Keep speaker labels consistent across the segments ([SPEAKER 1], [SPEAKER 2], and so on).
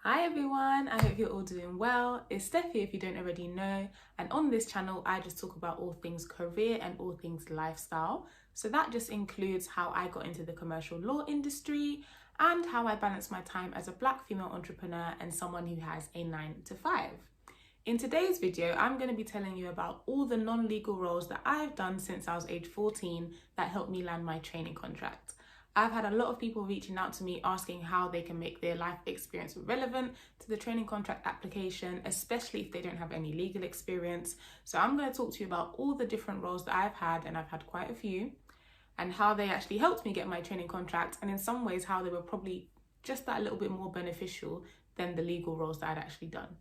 [SPEAKER 1] Hi everyone, I hope you're all doing well. It's Steph here if you don't already know, and on this channel I just talk about all things career and all things lifestyle. So that just includes how I got into the commercial law industry and how I balance my time as a Black female entrepreneur and someone who has a 9 to 5. In today's video, I'm going to be telling you about all the non-legal roles that I've done since I was age 14 that helped me land my training contract. I've had a lot of people reaching out to me asking how they can make their life experience relevant to the training contract application, especially if they don't have any legal experience. So I'm going to talk to you about all the different roles that I've had, and I've had quite a few, and how they actually helped me get my training contract, and in some ways how they were probably just that little bit more beneficial than the legal roles that I'd actually done.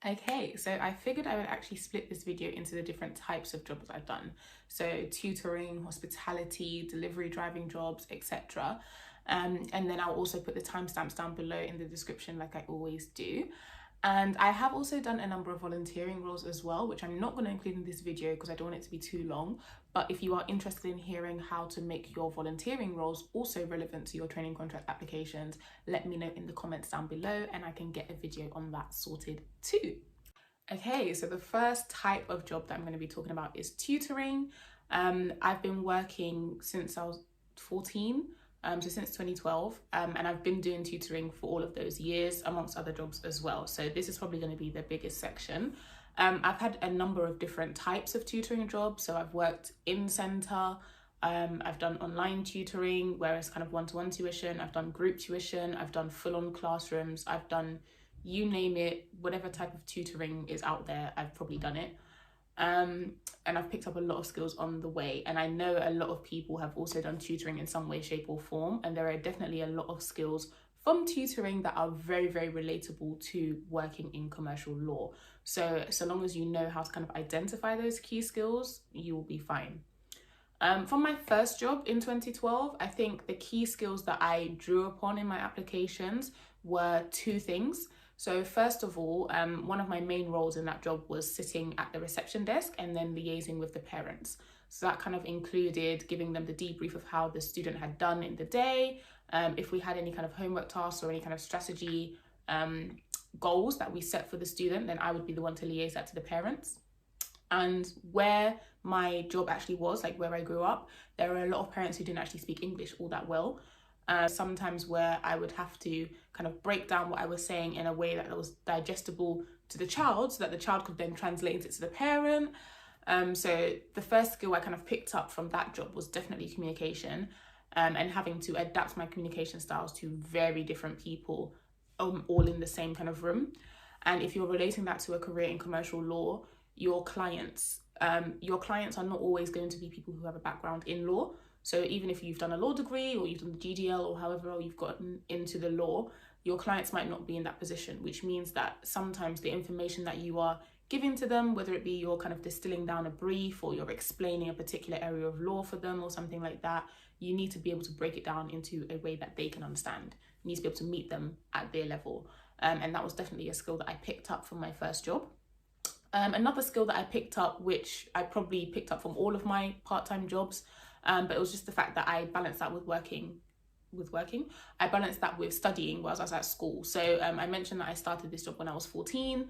[SPEAKER 1] Okay, so I figured I would actually split this video into the different types of jobs I've done. So tutoring, hospitality, delivery driving jobs, etc. And then I'll also put the timestamps down below in the description like I always do. And I have also done a number of volunteering roles as well, which I'm not going to include in this video because I don't want it to be too long. But if you are interested in hearing how to make your volunteering roles also relevant to your training contract applications, let me know in the comments down below and I can get a video on that sorted too. Okay, so the first type of job that I'm going to be talking about is tutoring. I've been working since I was 14. So since 2012, and I've been doing tutoring for all of those years amongst other jobs as well. So this is probably going to be the biggest section. I've had a number of different types of tutoring jobs. So I've worked in centre, I've done online tutoring, where it's kind of one-to-one tuition. I've done group tuition, I've done full-on classrooms, I've done, you name it, whatever type of tutoring is out there, I've probably done it. And I've picked up a lot of skills on the way, and I know a lot of people have also done tutoring in some way, shape or form, and there are definitely a lot of skills from tutoring that are very, very relatable to working in commercial law. So long as you know how to kind of identify those key skills, you will be fine. From my first job in 2012, I think the key skills that I drew upon in my applications were two things. So first of all, one of my main roles in that job was sitting at the reception desk and then liaising with the parents. So that kind of included giving them the debrief of how the student had done in the day, if we had any kind of homework tasks or any kind of strategy goals that we set for the student, then I would be the one to liaise that to the parents. And where my job actually was, like where I grew up, there were a lot of parents who didn't actually speak English all that well. Sometimes where I would have to kind of break down what I was saying in a way that was digestible to the child so that the child could then translate it to the parent. So the first skill I kind of picked up from that job was definitely communication, and having to adapt my communication styles to very different people, all in the same kind of room. And if you're relating that to a career in commercial law, your clients are not always going to be people who have a background in law. So even if you've done a law degree or you've done the GDL or however you've gotten into the law, your clients might not be in that position, which means that sometimes the information that you are giving to them, whether it be you're kind of distilling down a brief or you're explaining a particular area of law for them or something like that, you need to be able to break it down into a way that they can understand. You need to be able to meet them at their level. And that was definitely a skill that I picked up from my first job. Another skill that I picked up, which I probably picked up from all of my part-time jobs, but it was just the fact that I balanced that with working. I balanced that with studying whilst I was at school. So I mentioned that I started this job when I was 14.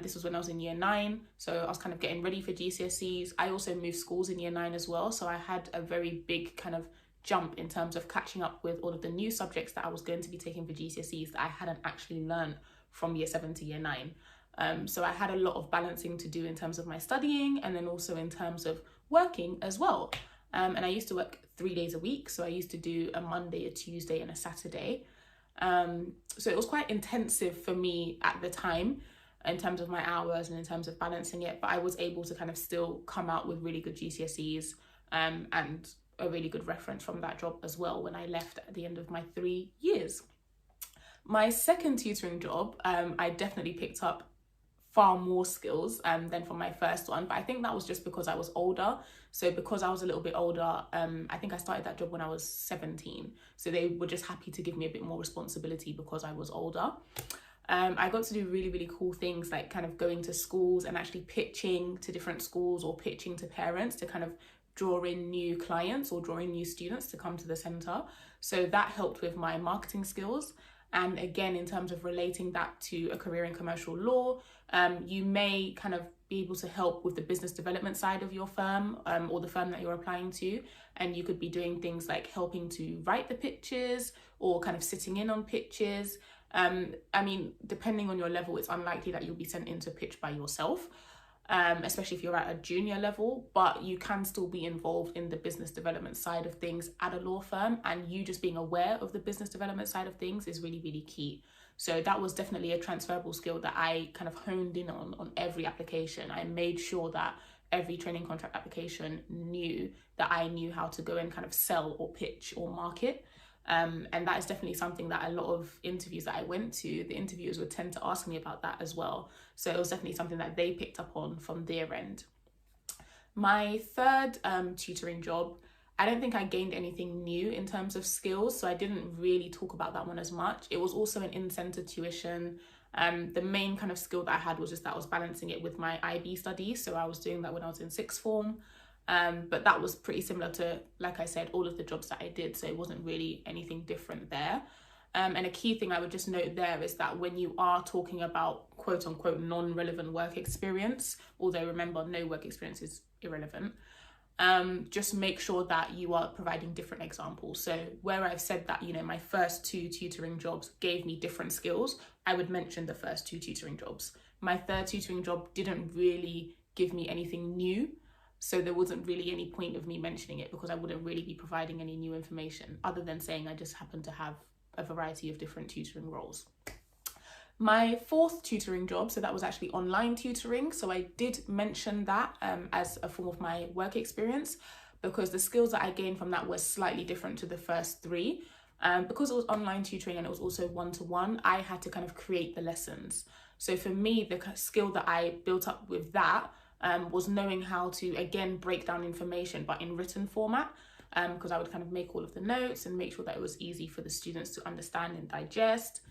[SPEAKER 1] This was when I was in year 9. So I was kind of getting ready for GCSEs. I also moved schools in year 9 as well. So I had a very big kind of jump in terms of catching up with all of the new subjects that I was going to be taking for GCSEs that I hadn't actually learned from year 7 to year 9. So I had a lot of balancing to do in terms of my studying and then also in terms of working as well. And I used to work 3 days a week. So I used to do a Monday, a Tuesday and a Saturday. So it was quite intensive for me at the time in terms of my hours and in terms of balancing it. But I was able to kind of still come out with really good GCSEs and a really good reference from that job as well when I left at the end of my 3 years. My second tutoring job, I definitely picked up far more skills than from my first one, but I think that was just because I was older. So because I was a little bit older, I think I started that job when I was 17. So they were just happy to give me a bit more responsibility because I was older. I got to do really, really cool things like kind of going to schools and actually pitching to different schools or pitching to parents to kind of draw in new clients or draw in new students to come to the centre. So that helped with my marketing skills. And again, in terms of relating that to a career in commercial law, you may kind of be able to help with the business development side of your firm, or the firm that you're applying to. And you could be doing things like helping to write the pitches or kind of sitting in on pitches. I mean, depending on your level, it's unlikely that you'll be sent in to pitch by yourself, especially if you're at a junior level, but you can still be involved in the business development side of things at a law firm, and you just being aware of the business development side of things is really, really key. So that was definitely a transferable skill that I kind of honed in on every application. I made sure that every training contract application knew that I knew how to go and kind of sell or pitch or market. And that is definitely something that a lot of interviews that I went to, the interviewers would tend to ask me about that as well. So it was definitely something that they picked up on from their end. My third tutoring job, I don't think I gained anything new in terms of skills, so I didn't really talk about that one as much. It was also an in-centre tuition. The main kind of skill that I had was just that I was balancing it with my IB studies, so I was doing that when I was in sixth form. But that was pretty similar to, like I said, all of the jobs that I did, so it wasn't really anything different there. And a key thing I would just note there is that when you are talking about quote unquote non-relevant work experience, although remember, no work experience is irrelevant, just make sure that you are providing different examples. So where I've said that, you know, my first two tutoring jobs gave me different skills, I would mention the first two tutoring jobs. My third tutoring job didn't really give me anything new, so there wasn't really any point of me mentioning it because I wouldn't really be providing any new information other than saying I just happen to have a variety of different tutoring roles. My fourth tutoring job, so that was actually online tutoring. So I did mention that as a form of my work experience because the skills that I gained from that were slightly different to the first three. Because it was online tutoring and it was also one-to-one, I had to kind of create the lessons. So for me, the skill that I built up with that was knowing how to, again, break down information, but in written format, because I would kind of make all of the notes and make sure that it was easy for the students to understand and digest.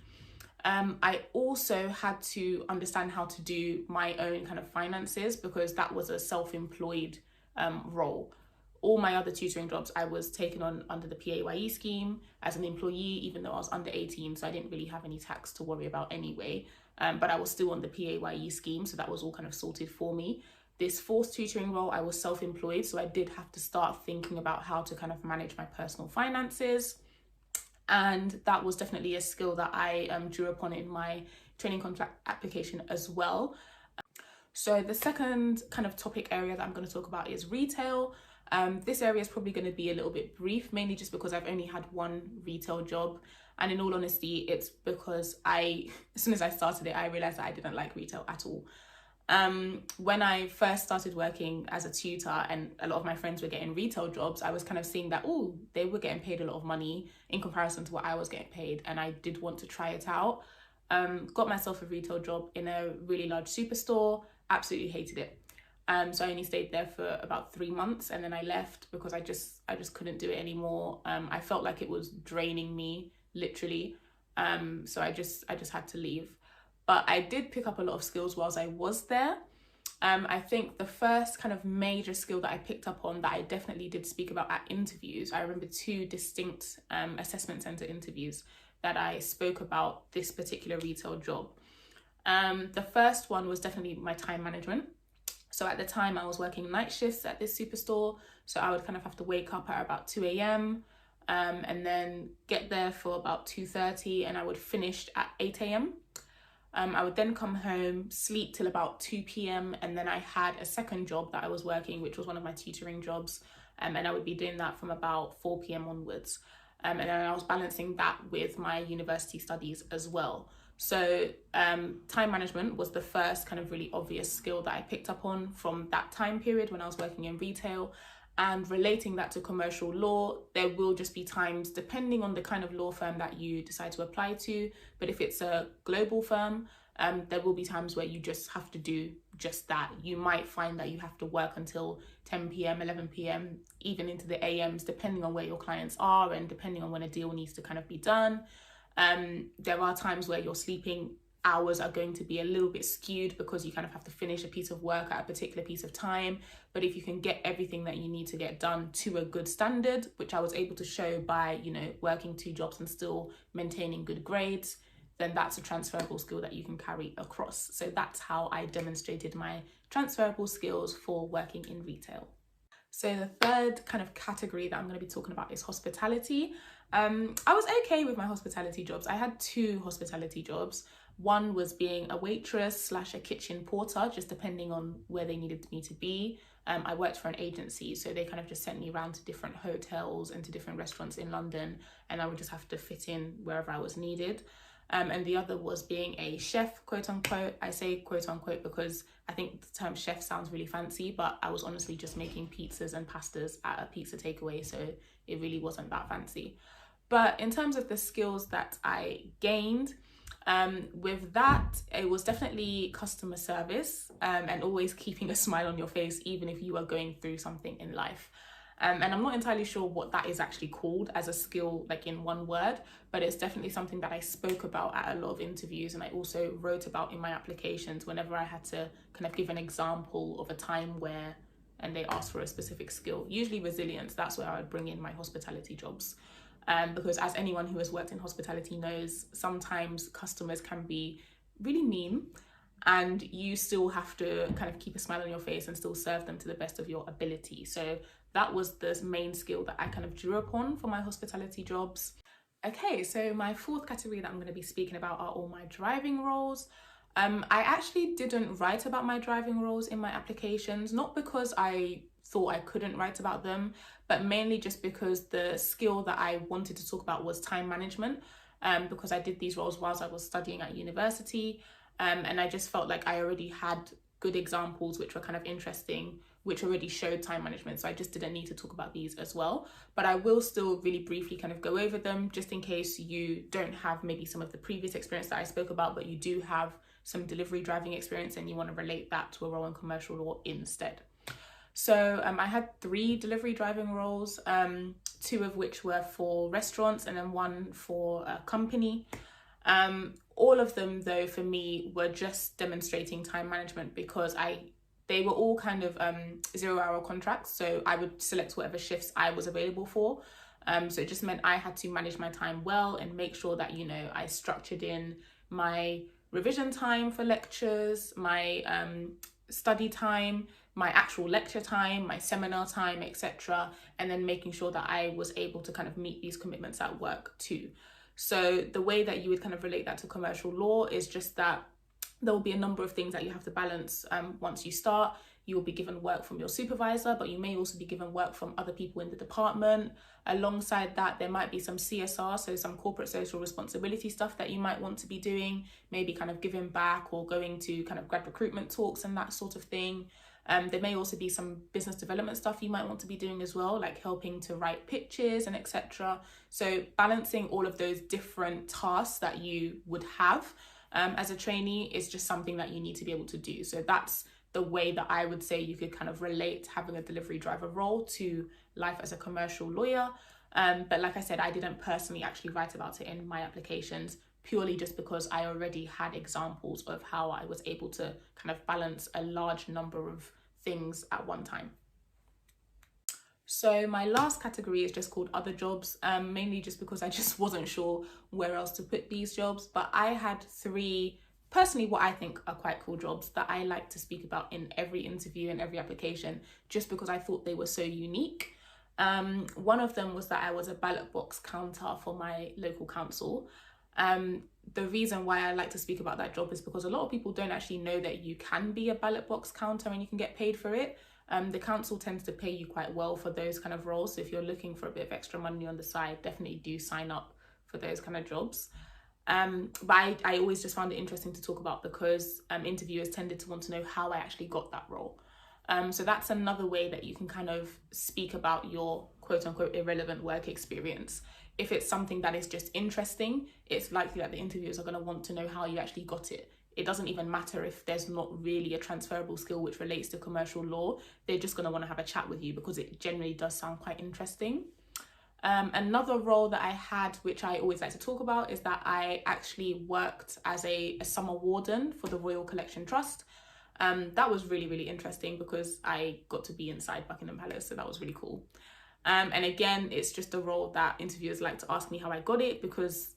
[SPEAKER 1] I also had to understand how to do my own kind of finances because that was a self-employed role. All my other tutoring jobs, I was taken on under the PAYE scheme as an employee, even though I was under 18, so I didn't really have any tax to worry about anyway. But I was still on the PAYE scheme, so that was all kind of sorted for me. This fourth tutoring role, I was self-employed, so I did have to start thinking about how to kind of manage my personal finances. And that was definitely a skill that I drew upon in my training contract application as well. So the second kind of topic area that I'm going to talk about is retail. This area is probably going to be a little bit brief, mainly just because I've only had one retail job. And in all honesty, it's because as soon as I started it, I realized that I didn't like retail at all. When I first started working as a tutor and a lot of my friends were getting retail jobs, I was kind of seeing that, oh, they were getting paid a lot of money in comparison to what I was getting paid. And I did want to try it out. Got myself a retail job in a really large superstore, absolutely hated it. So I only stayed there for about 3 months and then I left because I just couldn't do it anymore. I felt like it was draining me, literally. So I just had to leave. But I did pick up a lot of skills whilst I was there. I think the first kind of major skill that I picked up on that I definitely did speak about at interviews, I remember 2 distinct assessment centre interviews that I spoke about this particular retail job. The first one was definitely my time management. So at the time I was working night shifts at this superstore. So I would kind of have to wake up at about 2 a.m. And then get there for about 2:30 and I would finish at 8 a.m. I would then come home, sleep till about 2 p.m. and then I had a second job that I was working, which was one of my tutoring jobs. And I would be doing that from about 4 p.m. onwards. And then I was balancing that with my university studies as well. So time management was the first kind of really obvious skill that I picked up on from that time period when I was working in retail. And relating that to commercial law, there will just be times, depending on the kind of law firm that you decide to apply to, but if it's a global firm, there will be times where you just have to do just that. You might find that you have to work until 10 p.m, 11 p.m, even into the AMs, depending on where your clients are and depending on when a deal needs to kind of be done. There are times where you're sleeping hours are going to be a little bit skewed because you kind of have to finish a piece of work at a particular piece of time. But if you can get everything that you need to get done to a good standard, which I was able to show by, working 2 jobs and still maintaining good grades, then that's a transferable skill that you can carry across. So that's how I demonstrated my transferable skills for working in retail. So the third kind of category that I'm going to be talking about is hospitality. I was okay with my hospitality jobs. I had 2 hospitality jobs. One was being a waitress / a kitchen porter, just depending on where they needed me to be. I worked for an agency, so they kind of just sent me around to different hotels and to different restaurants in London, and I would just have to fit in wherever I was needed. And the other was being a chef, quote unquote. I say quote unquote because I think the term chef sounds really fancy, but I was honestly just making pizzas and pastas at a pizza takeaway, so it really wasn't that fancy. But in terms of the skills that I gained, with that, it was definitely customer service, and always keeping a smile on your face, even if you are going through something in life. And I'm not entirely sure what that is actually called as a skill, like in one word, but it's definitely something that I spoke about at a lot of interviews, and I also wrote about in my applications whenever I had to kind of give an example of a time where, and they asked for a specific skill, usually resilience. That's where I would bring in my hospitality jobs. Because as anyone who has worked in hospitality knows, sometimes customers can be really mean, and you still have to kind of keep a smile on your face and still serve them to the best of your ability. So that was the main skill that I kind of drew upon for my hospitality jobs. Okay, so my 4th category that I'm going to be speaking about are all my driving roles. I actually didn't write about my driving roles in my applications, not because I thought I couldn't write about them, but mainly just because the skill that I wanted to talk about was time management, because I did these roles whilst I was studying at university, and I just felt like I already had good examples which were kind of interesting, which already showed time management, so I just didn't need to talk about these as well. But I will still really briefly kind of go over them, just in case you don't have maybe some of the previous experience that I spoke about, but you do have some delivery driving experience and you want to relate that to a role in commercial law instead. So I had 3 delivery driving roles, 2 of which were for restaurants and then 1 for a company. All of them, though, for me were just demonstrating time management, because they were all kind of 0-hour contracts. So I would select whatever shifts I was available for. So it just meant I had to manage my time well and make sure that, I structured in my revision time for lectures, my study time, my actual lecture time, my seminar time, etc. And then making sure that I was able to kind of meet these commitments at work too. So the way that you would kind of relate that to commercial law is just that there will be a number of things that you have to balance. Once you start, you will be given work from your supervisor, but you may also be given work from other people in the department. Alongside that, there might be some CSR, so some corporate social responsibility stuff that you might want to be doing, maybe kind of giving back or going to kind of grad recruitment talks and that sort of thing. There may also be some business development stuff you might want to be doing as well, like helping to write pitches and etc. So balancing all of those different tasks that you would have as a trainee is just something that you need to be able to do. So that's the way that I would say you could kind of relate having a delivery driver role to life as a commercial lawyer. But like I said, I didn't personally actually write about it in my applications, purely just because I already had examples of how I was able to kind of balance a large number of things at one time. So my last category is just called other jobs, mainly just because I just wasn't sure where else to put these jobs. But I had 3, personally, what I think are quite cool jobs that I like to speak about in every interview and every application, just because I thought they were so unique. One of them was that I was a ballot box counter for my local council. The reason why I like to speak about that job is because a lot of people don't actually know that you can be a ballot box counter and you can get paid for it. The council tends to pay you quite well for those kind of roles. So if you're looking for a bit of extra money on the side, definitely do sign up for those kind of jobs. But I always just found it interesting to talk about because interviewers tended to want to know how I actually got that role. So that's another way that you can kind of speak about your quote unquote irrelevant work experience. If it's something that is just interesting, it's likely that the interviewers are going to want to know how you actually got it. It doesn't even matter if there's not really a transferable skill which relates to commercial law. They're just going to want to have a chat with you because it generally does sound quite interesting. Another role that I had, which I always like to talk about, is that I actually worked as a summer warden for the Royal Collection Trust. That was really, really interesting because I got to be inside Buckingham Palace, so that was really cool. And again, it's just a role that interviewers like to ask me how I got it, because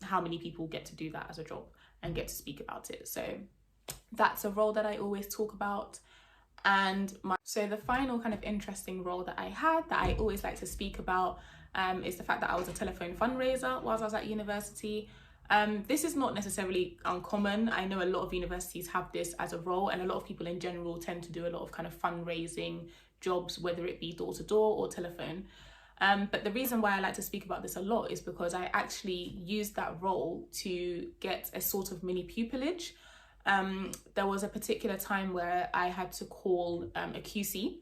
[SPEAKER 1] how many people get to do that as a job and get to speak about it? So that's a role that I always talk about. And so the final kind of interesting role that I had that I always like to speak about is the fact that I was a telephone fundraiser whilst I was at university. This is not necessarily uncommon. I know a lot of universities have this as a role, and a lot of people in general tend to do a lot of kind of fundraising jobs, whether it be door to door or telephone. But the reason why I like to speak about this a lot is because I actually used that role to get a sort of mini pupillage. There was a particular time where I had to call a QC,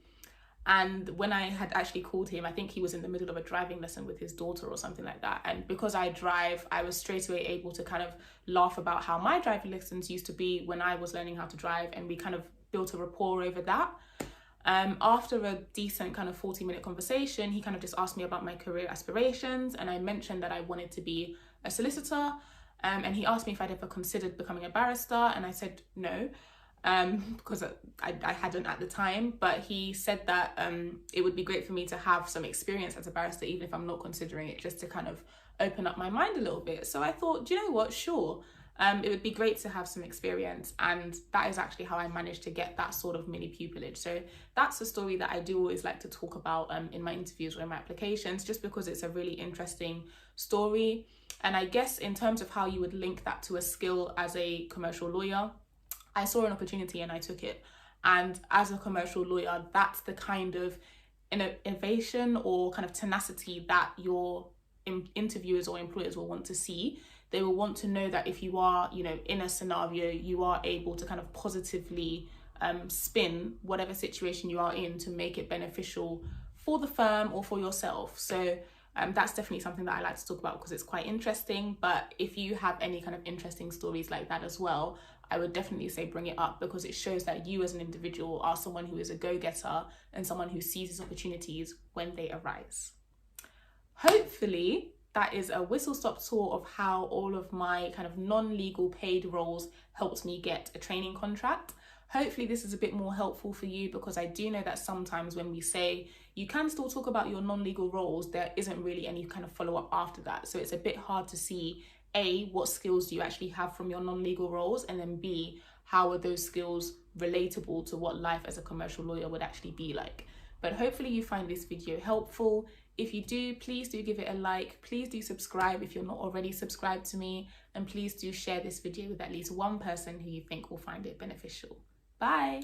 [SPEAKER 1] and when I had actually called him, I think he was in the middle of a driving lesson with his daughter or something like that. And because I drive, I was straight away able to kind of laugh about how my driving lessons used to be when I was learning how to drive, and we kind of built a rapport over that. After a decent kind of 40-minute conversation, he kind of just asked me about my career aspirations, and I mentioned that I wanted to be a solicitor. And he asked me if I'd ever considered becoming a barrister, and I said no, because I hadn't at the time. But he said that it would be great for me to have some experience as a barrister, even if I'm not considering it, just to kind of open up my mind a little bit. So I thought, do you know what, sure, it would be great to have some experience, and that is actually how I managed to get that sort of mini pupillage. So that's a story that I do always like to talk about in my interviews or in my applications, just because it's a really interesting story. And I guess in terms of how you would link that to a skill as a commercial lawyer, I saw an opportunity and I took it. And as a commercial lawyer, that's the kind of innovation or kind of tenacity that your interviewers or employers will want to see. They will want to know that if you are, in a scenario, you are able to kind of positively spin whatever situation you are in to make it beneficial for the firm or for yourself. So that's definitely something that I like to talk about because it's quite interesting. But if you have any kind of interesting stories like that as well, I would definitely say bring it up, because it shows that you as an individual are someone who is a go-getter and someone who seizes opportunities when they arise. Hopefully, that is a whistle-stop tour of how all of my kind of non-legal paid roles helped me get a training contract. Hopefully this is a bit more helpful for you, because I do know that sometimes when we say you can still talk about your non-legal roles, there isn't really any kind of follow-up after that. So it's a bit hard to see, A, what skills do you actually have from your non-legal roles, and then B, how are those skills relatable to what life as a commercial lawyer would actually be like. But hopefully you find this video helpful. If you do, please do give it a like. Please do subscribe if you're not already subscribed to me. And please do share this video with at least one person who you think will find it beneficial. Bye.